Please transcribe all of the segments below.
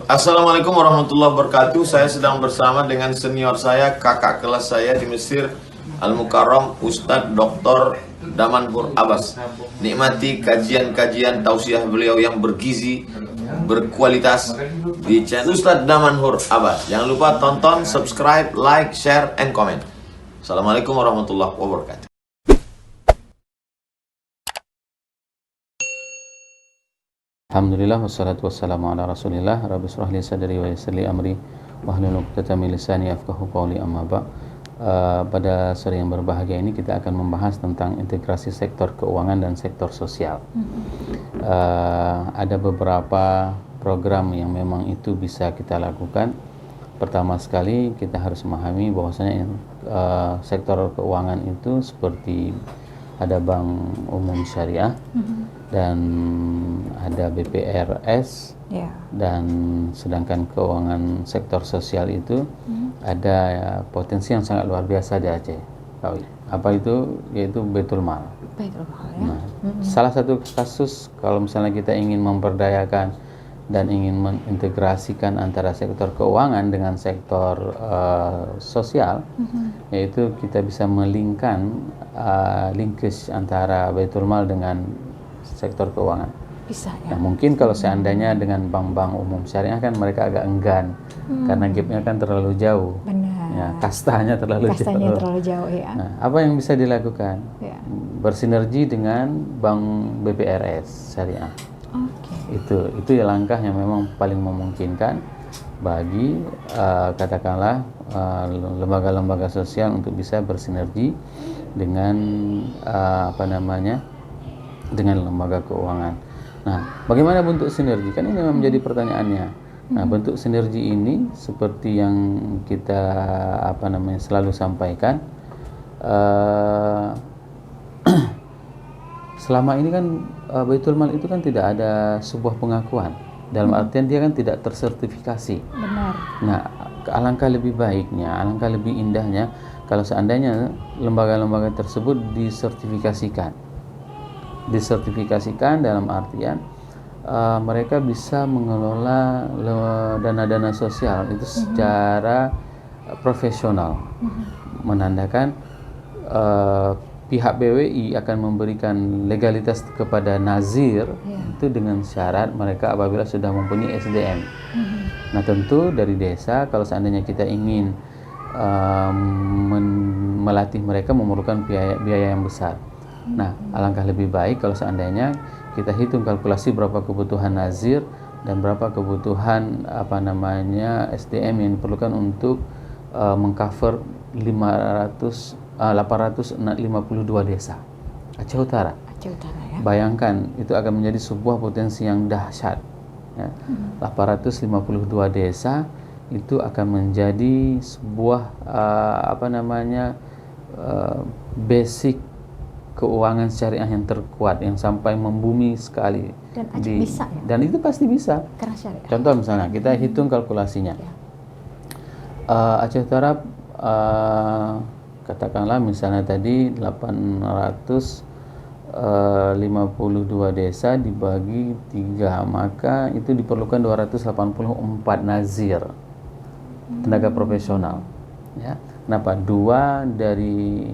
Assalamualaikum warahmatullahi wabarakatuh. Saya sedang bersama dengan senior saya, kakak kelas saya di Mesir, Al-Mukarram, Ustadz Dr. Damanhur Abbas. Nikmati kajian-kajian tausiah beliau yang bergizi, berkualitas di channel Ustadz Damanhur Abbas. Jangan lupa tonton, subscribe, like, share, and comment. Assalamualaikum warahmatullahi wabarakatuh. Alhamdulillah wassalatu wassalamu ala Rasulillah. Rabbi shrah li sadri wa yassir li amri wahlul 'uqdatam min lisani yafqahu qawli. Amma ba'. Pada sore yang berbahagia ini kita akan membahas tentang integrasi sektor keuangan dan sektor sosial. Ada beberapa program yang memang itu bisa kita lakukan. Pertama sekali kita harus memahami bahwasanya sektor keuangan itu seperti ada bank umum syariah dan ada BPRS dan sedangkan keuangan sektor sosial itu ada potensi yang sangat luar biasa di Aceh. Apa itu? Yaitu Baitul Mal. Nah, salah satu kasus kalau misalnya kita ingin memperdayakan dan ingin mengintegrasikan antara sektor keuangan dengan sektor sosial, yaitu kita bisa melingkan linkage antara Baitul Mal dengan sektor keuangan. Bisa ya. Nah, mungkin kalau seandainya dengan bank-bank umum syariah kan mereka agak enggan karena gapnya kan terlalu jauh. Benar. Ya, kastanya terlalu jauh ya. Nah, apa yang bisa dilakukan? Ya. Bersinergi dengan bank BPRS syariah. Itu langkah yang memang paling memungkinkan bagi katakanlah lembaga-lembaga sosial untuk bisa bersinergi dengan dengan lembaga keuangan. Nah, bagaimana bentuk sinergi? Kan ini memang menjadi pertanyaannya. Nah, bentuk sinergi ini seperti yang kita selalu sampaikan, selama ini kan Baitul Mal itu kan tidak ada sebuah pengakuan. Dalam artian dia kan tidak tersertifikasi. Benar. Nah, alangkah lebih baiknya, alangkah lebih indahnya kalau seandainya lembaga-lembaga tersebut disertifikasikan. Disertifikasikan dalam artian mereka bisa mengelola dana-dana sosial itu secara profesional. Menandakan pihak BWI akan memberikan legalitas kepada nazir itu dengan syarat mereka apabila sudah mempunyai SDM. Nah, tentu dari desa kalau seandainya kita ingin melatih mereka memerlukan biaya yang besar. Nah, alangkah lebih baik kalau seandainya kita hitung kalkulasi berapa kebutuhan nazir dan berapa kebutuhan SDM yang diperlukan untuk mengcover 852 desa Aceh Utara. Ya. Bayangkan itu akan menjadi sebuah potensi yang dahsyat. Ya. 852 desa itu akan menjadi sebuah basic keuangan syariah yang terkuat yang sampai membumi sekali. Dan Aceh bisa ya? Dan itu pasti bisa. Karena syariah. Contoh misalnya kita hitung kalkulasinya. Aceh Utara katakanlah misalnya tadi 852 desa dibagi 3, maka itu diperlukan 284 nazir tenaga profesional. Ya. Kenapa? 2 dari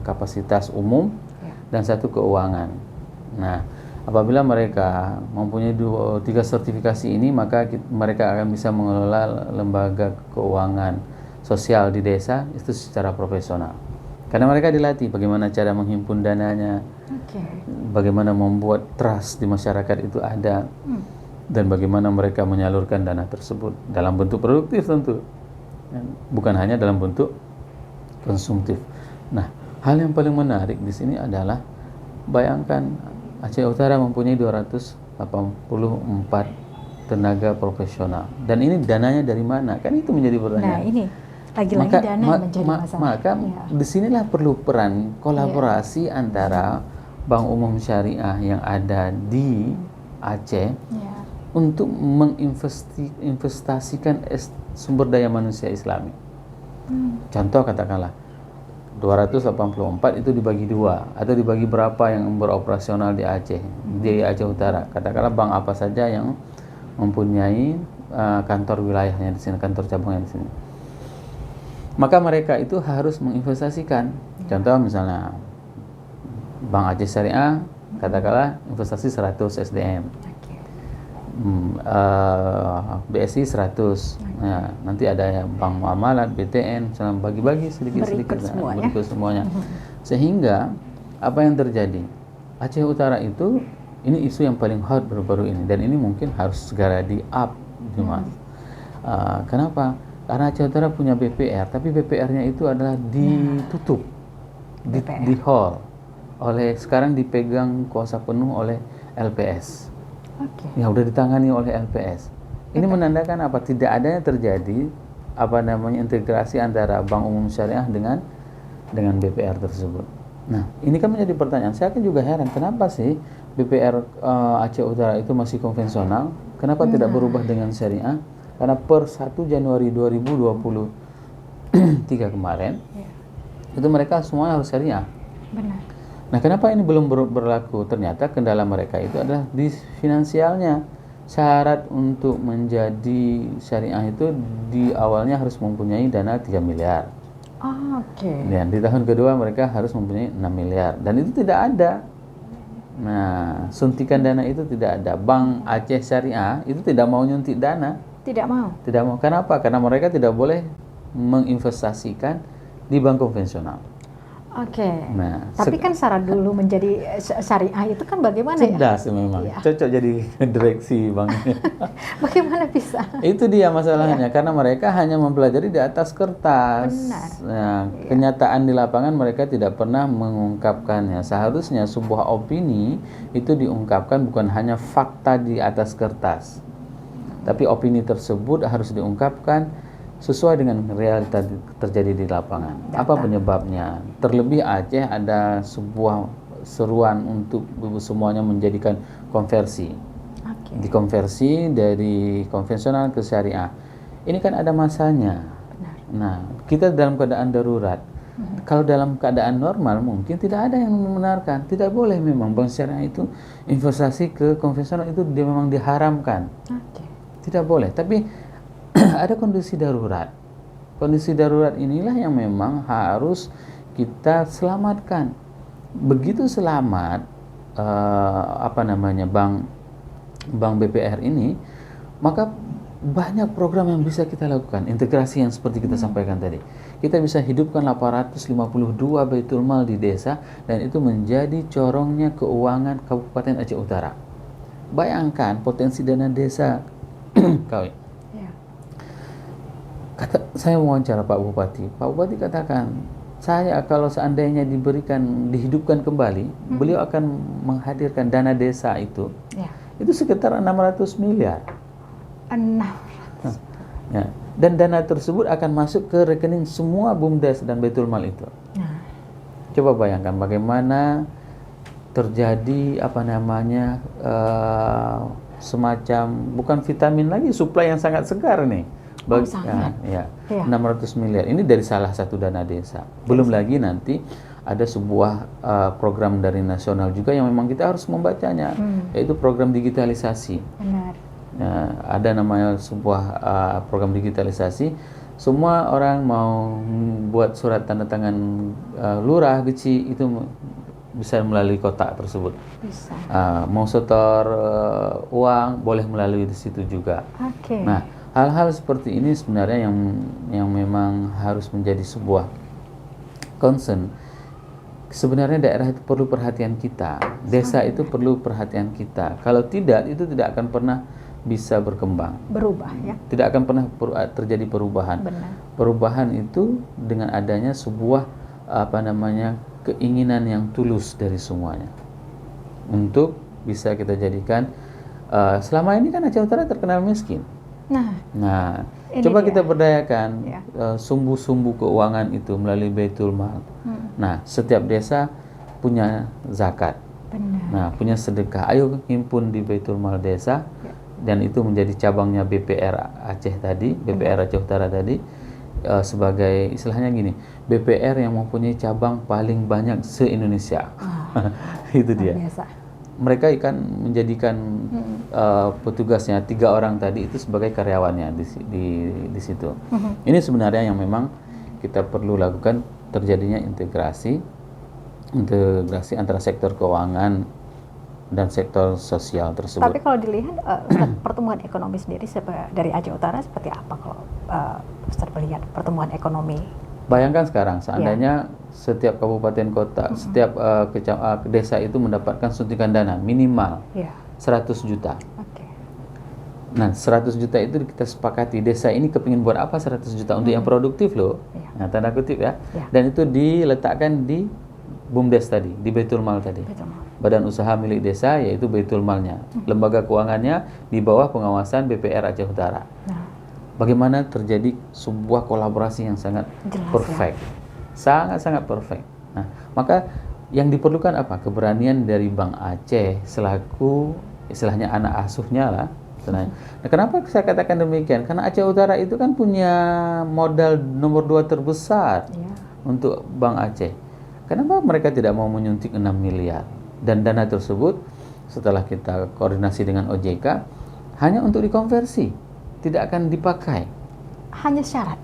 kapasitas umum dan 1 keuangan. Nah, apabila mereka mempunyai 3 sertifikasi ini, maka mereka akan bisa mengelola lembaga keuangan sosial di desa itu secara profesional. Karena mereka dilatih bagaimana cara menghimpun dananya, bagaimana membuat trust di masyarakat itu ada, dan bagaimana mereka menyalurkan dana tersebut dalam bentuk produktif tentu, bukan hanya dalam bentuk konsumtif. Nah, hal yang paling menarik di sini adalah bayangkan Aceh Utara mempunyai 284 tenaga profesional. Dan ini dananya dari mana? Kan itu menjadi pertanyaan. Nah, ini lagi-lagi dana menjadi masalah. Maka disinilah perlu peran kolaborasi antara Bank Umum Syariah yang ada di Aceh untuk menginvestasikan sumber daya manusia Islami. Contoh katakanlah 284 itu dibagi 2 atau dibagi berapa yang beroperasional di Aceh Utara. Katakanlah bank apa saja yang mempunyai kantor wilayahnya di sini, kantor cabangnya di sini. Maka mereka itu harus menginvestasikan. Contoh misalnya Bank Aceh Syariah, katakanlah investasi 100 SDM. BSI 100. Nah, nanti ada Bank Muamalat, BTN, misalnya bagi-bagi sedikit-sedikit, berikut semuanya. Sehingga apa yang terjadi? Aceh Utara itu, ini isu yang paling hot baru-baru ini, dan ini mungkin harus segera di-up, Mas. Kenapa? Karena Aceh Utara punya BPR, tapi BPR-nya itu adalah ditutup, di hall, sekarang dipegang kuasa penuh oleh LPS. Ya, udah ditangani oleh LPS. Ini menandakan apa? Tidak adanya terjadi integrasi antara Bank Umum Syariah dengan BPR tersebut. Nah, ini kan menjadi pertanyaan. Saya kan juga heran, kenapa sih BPR Aceh Utara itu masih konvensional? Kenapa tidak berubah dengan syariah? Karena per 1 Januari 2023 kemarin, itu mereka semuanya harus syariah. Benar. Nah, kenapa ini belum berlaku? Ternyata kendala mereka itu adalah di finansialnya. Syarat untuk menjadi syariah itu di awalnya harus mempunyai dana 3 miliar. Dan di tahun kedua mereka harus mempunyai 6 miliar. Dan itu tidak ada. Nah, suntikan dana itu tidak ada. Bank Aceh Syariah itu tidak mau nyuntik dana. Tidak mau. Kenapa? Karena mereka tidak boleh menginvestasikan di bank konvensional. Nah, tapi kan syarat dulu menjadi syariah itu kan bagaimana cerdas memang. Cocok jadi direksi banknya. Bagaimana bisa? Itu dia masalahnya, karena mereka hanya mempelajari di atas kertas. Nah, kenyataan di lapangan mereka tidak pernah mengungkapkannya. Seharusnya sebuah opini itu diungkapkan bukan hanya fakta di atas kertas, tapi opini tersebut harus diungkapkan sesuai dengan realita terjadi di lapangan. Apa penyebabnya? Terlebih Aceh ada sebuah seruan untuk semuanya menjadikan konversi. Dikonversi dari konvensional ke syariah. Ini kan ada masanya. Nah, kita dalam keadaan darurat. Kalau dalam keadaan normal mungkin tidak ada yang membenarkan. Tidak boleh memang bank syariah itu investasi ke konvensional, itu memang diharamkan. Tidak boleh. Tapi ada kondisi darurat. Kondisi darurat inilah yang memang harus kita selamatkan. Begitu selamat bank BPR ini, maka banyak program yang bisa kita lakukan. Integrasi yang seperti kita sampaikan tadi. Kita bisa hidupkan 852 Baitul Mal di desa, dan itu menjadi corongnya keuangan Kabupaten Aceh Utara. Bayangkan potensi dana desa kawin. Saya wawancara Pak Bupati. Pak Bupati katakan, saya kalau seandainya dihidupkan kembali, beliau akan menghadirkan dana desa itu sekitar 600 miliar. 600. Dan dana tersebut akan masuk ke rekening semua BUMDes dan Baitul Mal itu. Coba bayangkan bagaimana terjadi semacam bukan vitamin lagi, suplai yang sangat segar nih. 600 miliar ini dari salah satu dana desa. Belum lagi nanti ada sebuah program dari nasional juga yang memang kita harus membacanya, yaitu program digitalisasi. Ada namanya sebuah program digitalisasi. Semua orang mau buat surat tanda tangan lurah geci itu bisa melalui kotak tersebut. Mau setor uang boleh melalui di situ juga. Nah, hal-hal seperti ini sebenarnya yang memang harus menjadi sebuah concern. Sebenarnya daerah itu perlu perhatian kita, desa itu perlu perhatian kita. Kalau tidak, itu tidak akan pernah bisa berkembang. Berubah ya. Tidak akan pernah terjadi perubahan. Perubahan itu dengan adanya sebuah keinginan yang tulus dari semuanya. Untuk bisa kita jadikan selama ini kan Aceh Utara terkenal miskin. Nah, coba kita berdayakan sumbu-sumbu keuangan itu melalui Baitul Mal. Nah, setiap desa punya zakat. Nah, punya sedekah. Ayo himpun di Baitul Mal desa, dan itu menjadi cabangnya BPR Aceh tadi, BPR Aceh Utara tadi, sebagai istilahnya gini, BPR yang mempunyai cabang paling banyak se-Indonesia. Itu dia. mereka menjadikan petugasnya 3 orang tadi itu sebagai karyawannya di situ. Ini sebenarnya yang memang kita perlu lakukan, terjadinya integrasi antara sektor keuangan dan sektor sosial tersebut. Tapi kalau dilihat Ustadz, pertumbuhan ekonomi sendiri dari Aceh Utara seperti apa kalau Ustadz melihat pertumbuhan ekonomi? Bayangkan sekarang, seandainya setiap kabupaten kota, setiap desa itu mendapatkan suntikan dana minimal 100 juta. Nah, 100 juta itu kita sepakati, desa ini kepingin buat apa 100 juta? Untuk yang produktif loh, nah, tanda kutip ya. Dan itu diletakkan di BUMDes tadi, di Baitul Mal tadi. Badan usaha milik desa, yaitu Baitul Malnya. Lembaga keuangannya di bawah pengawasan BPR Aceh Utara. Bagaimana terjadi sebuah kolaborasi yang sangat perfect, sangat-sangat perfect. Nah, maka yang diperlukan apa? Keberanian dari Bank Aceh selaku istilahnya anak asuhnya lah. Nah, kenapa saya katakan demikian? Karena Aceh Utara itu kan punya modal nomor 2 terbesar untuk Bank Aceh. Kenapa mereka tidak mau menyuntik 6 miliar? Dan dana tersebut setelah kita koordinasi dengan OJK hanya untuk dikonversi. Tidak akan dipakai. Hanya syarat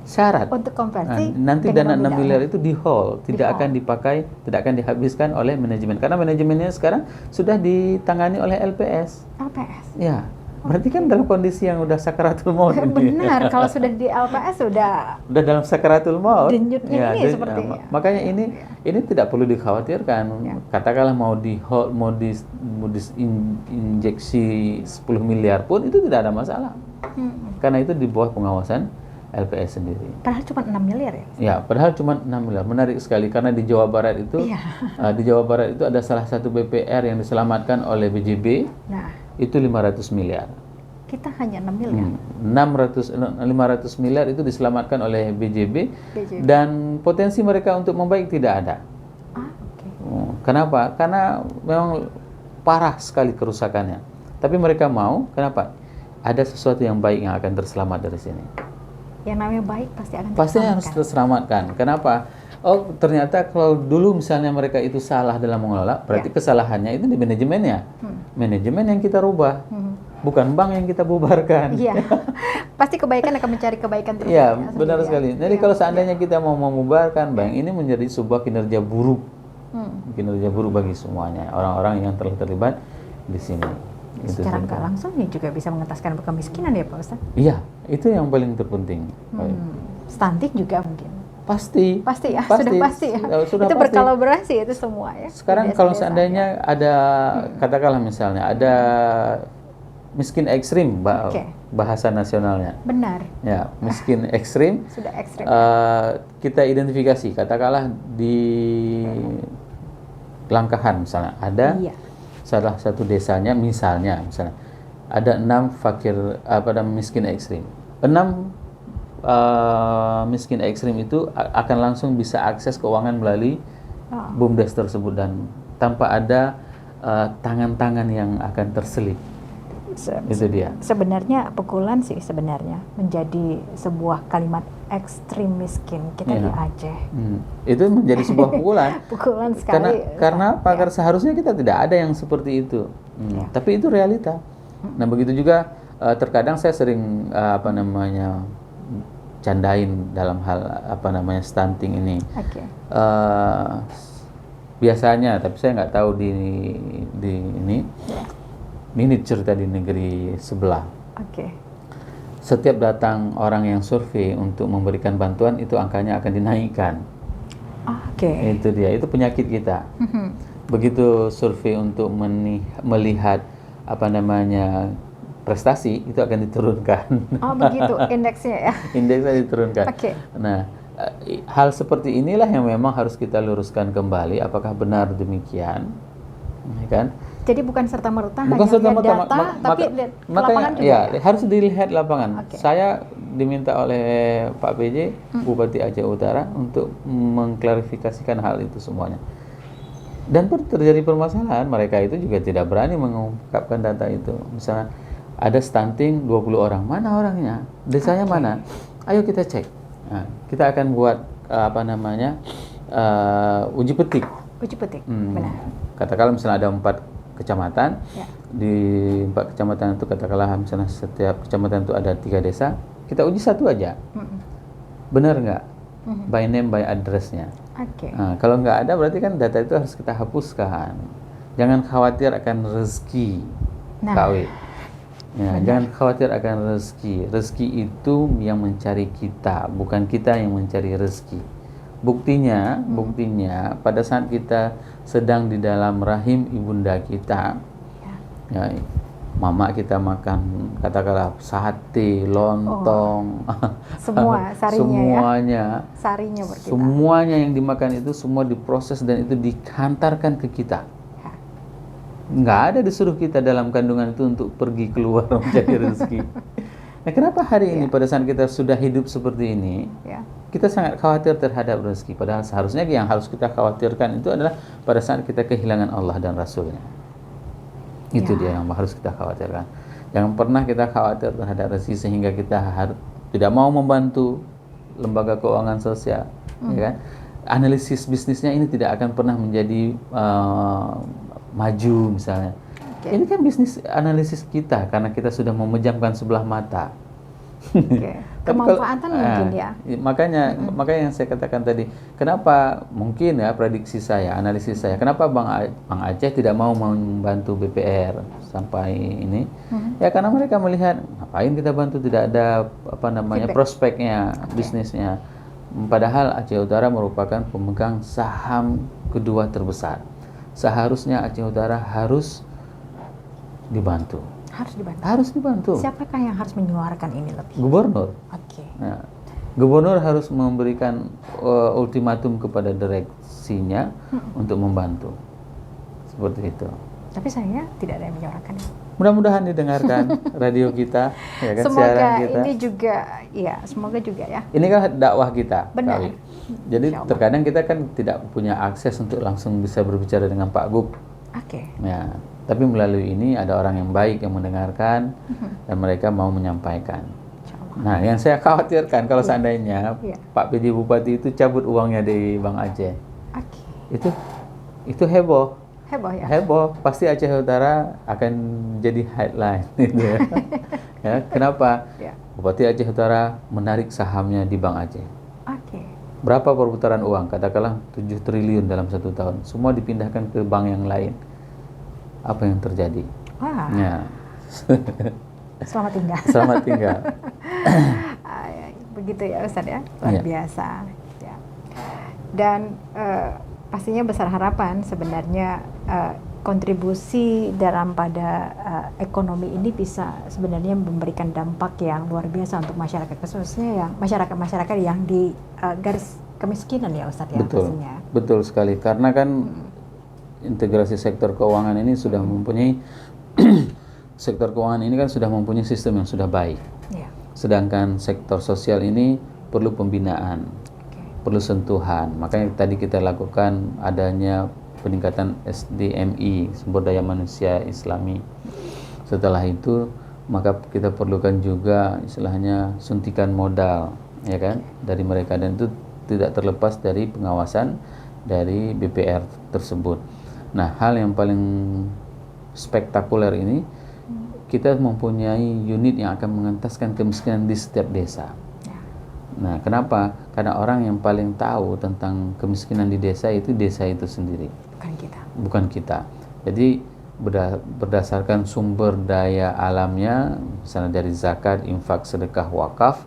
untuk konversi. Nanti dana 6 miliar itu di hold, tidak akan dipakai, tidak akan dihabiskan oleh manajemen. Karena manajemennya sekarang sudah ditangani oleh LPS. Ya, berarti kan dalam kondisi yang udah sakaratul maut. Benar, kalau sudah di LPS sudah dalam sakaratul maut. Denyutnya ini seperti makanya ini tidak perlu dikhawatirkan. Katakanlah mau di hold, mau diinjeksi 10 miliar pun itu tidak ada masalah. Karena itu di bawah pengawasan LPS sendiri. Padahal cuma 6 miliar ya? Ya, padahal cuma 6 miliar. Menarik sekali karena di Jawa Barat itu di Jawa Barat itu ada salah satu BPR yang diselamatkan oleh BJB. Itu 500 miliar. Kita hanya 6 miliar. 500 miliar itu diselamatkan oleh BJB. Dan potensi mereka untuk membaik tidak ada. Kenapa? Karena memang parah sekali kerusakannya. Tapi mereka mau, kenapa? Ada sesuatu yang baik yang akan terselamat dari sini. Yang namanya baik pasti harus terselamatkan. Kenapa? Oh, ternyata kalau dulu misalnya mereka itu salah dalam mengelola, berarti kesalahannya itu di manajemennya. Manajemen yang kita rubah, bukan bank yang kita bubarkan. Iya. Pasti kebaikan akan mencari kebaikan terus. Iya, benar sekali. Jadi kalau seandainya kita mau membubarkan bank, ini menjadi sebuah kinerja buruk. Kinerja buruk bagi semuanya, orang-orang yang telah terlibat di sini. Secara nggak langsung ini juga bisa mengentaskan kemiskinan ya Pak Ustadz? Iya, itu yang paling terpenting. Stunting juga mungkin? Pasti ya, sudah pasti ya. Sudah itu pasti. berkolaborasi itu semua ya. Sekarang kalau seandainya ada, katakanlah misalnya ada miskin ekstrim, bahasa nasionalnya. Benar. Ya, miskin ekstrim. Sudah ekstrim. Kita identifikasi, katakanlah di Langkahan misalnya ada salah satu desanya misalnya ada 6 fakir miskin ekstrim. 6 miskin ekstrim itu akan langsung bisa akses keuangan melalui BUMDes tersebut dan tanpa ada tangan-tangan yang akan terselip. Itu dia. Sebenarnya pukulan sih sebenarnya menjadi sebuah kalimat ekstrim miskin kita di Aceh. Itu menjadi sebuah pukulan. Pukulan sekali. Karena apa? Karena seharusnya kita tidak ada yang seperti itu. Tapi itu realita. Nah, begitu juga terkadang saya sering candain dalam hal stunting ini. Biasanya, tapi saya nggak tahu di ini. Ini cerita di negeri sebelah. Setiap datang orang yang survei untuk memberikan bantuan, itu angkanya akan dinaikkan. Itu dia, itu penyakit kita. Begitu survei untuk melihat prestasi, itu akan diturunkan. Oh begitu, indeksnya ya? Indeksnya diturunkan. Nah, hal seperti inilah yang memang harus kita luruskan kembali. Apakah benar demikian? Kan? Jadi bukan serta-merta hanya data, tapi lapangan juga harus dilihat lapangan. Saya diminta oleh Pak PJ, Bupati Aceh Utara, untuk mengklarifikasikan hal itu semuanya. Dan terjadi permasalahan, mereka itu juga tidak berani mengungkapkan data itu. Misalnya ada stunting 20 orang, mana orangnya? Desanya mana? Ayo kita cek. Nah, kita akan buat uji petik. Benar. Katakanlah misalnya ada 4 kecamatan. Ya. Di 4 kecamatan itu katakanlah misalnya setiap kecamatan itu ada 3 desa, kita uji satu aja. Benar nggak? By name, by address-nya. Oke. Nah, kalau nggak ada berarti kan data itu harus kita hapuskan. Jangan khawatir akan rezeki KW. Ya, jangan khawatir akan rezeki. Rezeki itu yang mencari kita, bukan kita yang mencari rezeki. Buktinya pada saat kita sedang di dalam rahim ibunda kita, ya, mama kita makan katakanlah sate, lontong, semua sarinya semuanya, sarinya berkita. semuanya yang dimakan itu semua diproses dan itu dihantarkan ke kita. Nggak ada disuruh kita dalam kandungan itu untuk pergi keluar mencari rezeki. Nah, kenapa hari ini pada saat kita sudah hidup seperti ini, kita sangat khawatir terhadap rezeki. Padahal seharusnya yang harus kita khawatirkan itu adalah pada saat kita kehilangan Allah dan Rasulnya. Itu dia yang harus kita khawatirkan. Jangan pernah kita khawatir terhadap rezeki sehingga kita tidak mau membantu lembaga keuangan sosial, ya kan? Analisis bisnisnya ini tidak akan pernah menjadi maju misalnya. Ini kan bisnis analisis kita karena kita sudah memejamkan sebelah mata. Kemanfaatan mungkin ya. Makanya yang saya katakan tadi, kenapa mungkin ya prediksi saya, analisis saya, kenapa Bang Aceh tidak mau membantu BPR sampai ini? Ya karena mereka melihat ngapain kita bantu, tidak ada prospeknya, bisnisnya. Padahal Aceh Utara merupakan pemegang saham kedua terbesar. Seharusnya Aceh Utara harus dibantu. Harus dibantu. Siapakah yang harus menyuarakan ini lebih? Gubernur. Oke. Nah, gubernur harus memberikan ultimatum kepada direksinya untuk membantu. Seperti itu. Tapi sayangnya tidak ada yang menyuarakan itu. Mudah-mudahan didengarkan radio kita, ya kan, semoga siaran kita. ini juga, ya semoga juga ya. Ini kan dakwah kita. Benar. Kali. Jadi terkadang kita kan tidak punya akses untuk langsung bisa berbicara dengan Pak Gub. Oke. Ya, tapi melalui ini ada orang yang baik yang mendengarkan dan mereka mau menyampaikan. Nah, yang saya khawatirkan kalau seandainya Pak PJ Bupati itu cabut uangnya dari Bang Aceh. Oke. Itu heboh. Heboh ya. Heboh, pasti Aceh Utara akan jadi headline gitu ya. Ya, kenapa? Bupati Aceh Utara menarik sahamnya di Bank Aceh. Oke. Berapa perputaran uang? Katakanlah 7 triliun dalam 1 tahun. Semua dipindahkan ke bank yang lain. Apa yang terjadi? Wah. Ya. Selamat tinggal. Selamat tinggal. Begitu ya Ustadz ya, luar biasa. Ya. Dan pastinya besar harapan sebenarnya kontribusi dalam pada ekonomi ini bisa sebenarnya memberikan dampak yang luar biasa untuk masyarakat, khususnya yang masyarakat yang di garis kemiskinan ya Ustadz ya. Betul, pastinya. Betul sekali, karena kan integrasi sektor keuangan ini sudah mempunyai sektor keuangan ini kan sudah mempunyai sistem yang sudah baik. Sedangkan sektor sosial ini perlu pembinaan, perlu sentuhan. Makanya tadi kita lakukan adanya peningkatan SDMI, sumber daya manusia Islami. Setelah itu maka kita perlukan juga istilahnya suntikan modal, ya kan, dari mereka, dan itu tidak terlepas dari pengawasan dari BPR tersebut. Nah, hal yang paling spektakuler ini, kita mempunyai unit yang akan mengentaskan kemiskinan di setiap desa. Nah, kenapa? Karena orang yang paling tahu tentang kemiskinan di desa itu sendiri. Bukan kita. Jadi berdasarkan sumber daya alamnya, misalnya dari zakat, infak, sedekah, wakaf,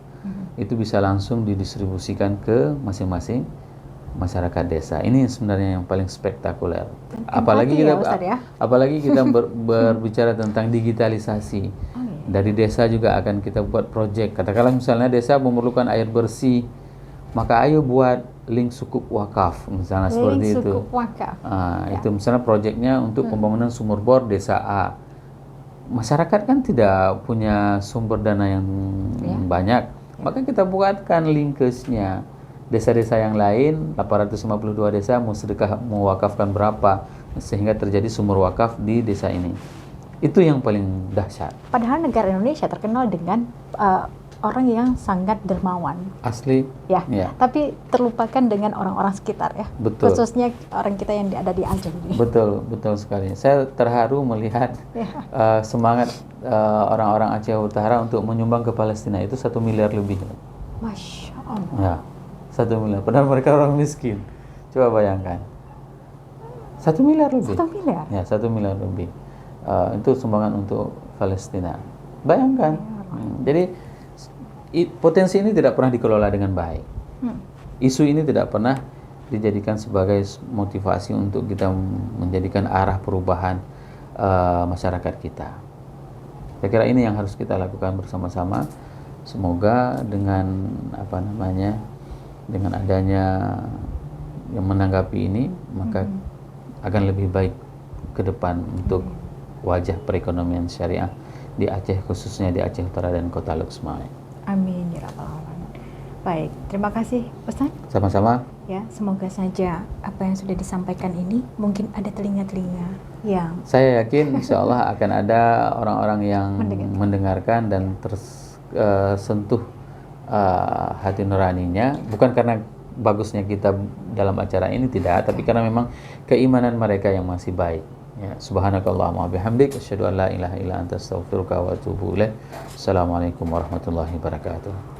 itu bisa langsung didistribusikan ke masing-masing masyarakat desa. Ini sebenarnya yang paling spektakuler. Apalagi kita berbicara tentang digitalisasi. Dari desa juga akan kita buat proyek. Katakanlah misalnya desa memerlukan air bersih, maka ayo buat link sukup wakaf, misalnya seperti itu. Itu misalnya proyeknya untuk pembangunan sumur bor desa A. Masyarakat kan tidak punya sumber dana yang banyak, maka kita buatkan linkesnya. Desa-desa yang lain, 852 desa mau sedekah, mau wakafkan berapa, sehingga terjadi sumur wakaf di desa ini. Itu yang paling dahsyat. Padahal negara Indonesia terkenal dengan orang yang sangat dermawan, Asli. ya. Ya. Tapi terlupakan dengan orang-orang sekitar ya. Betul. Khususnya orang kita yang ada di Aceh ini. Betul, betul sekali. Saya terharu melihat Ya. semangat orang-orang Aceh Utara untuk menyumbang ke Palestina itu 1 miliar lebih. Masya Allah. Ya, 1 miliar. Padahal mereka orang miskin. Coba bayangkan. 1 miliar lebih. 1 miliar. Ya, 1 miliar lebih. Itu sumbangan untuk Palestina. Bayangkan. Jadi potensi ini tidak pernah dikelola dengan baik. Isu ini tidak pernah dijadikan sebagai motivasi untuk kita menjadikan arah perubahan masyarakat kita. Saya kira ini yang harus kita lakukan bersama-sama. Semoga dengan dengan adanya yang menanggapi ini, maka akan lebih baik ke depan untuk wajah perekonomian syariah di Aceh, khususnya di Aceh Utara dan Kota Luxmai. Amin ya rabbal alamin. Baik, terima kasih Ustaz. Sama-sama. Ya, semoga saja apa yang sudah disampaikan ini mungkin ada telinga-telinga yang Saya yakin insya Allah akan ada orang-orang yang mendengarkan dan tersentuh hati nuraninya, bukan karena bagusnya kita dalam acara ini, tidak, tapi karena memang keimanan mereka yang masih baik. Ya, subhanakallahumma bihamdik asyhadu an la ilaha illa anta astaghfiruka wa atubu ilaik. Assalamualaikum warahmatullahi wabarakatuh.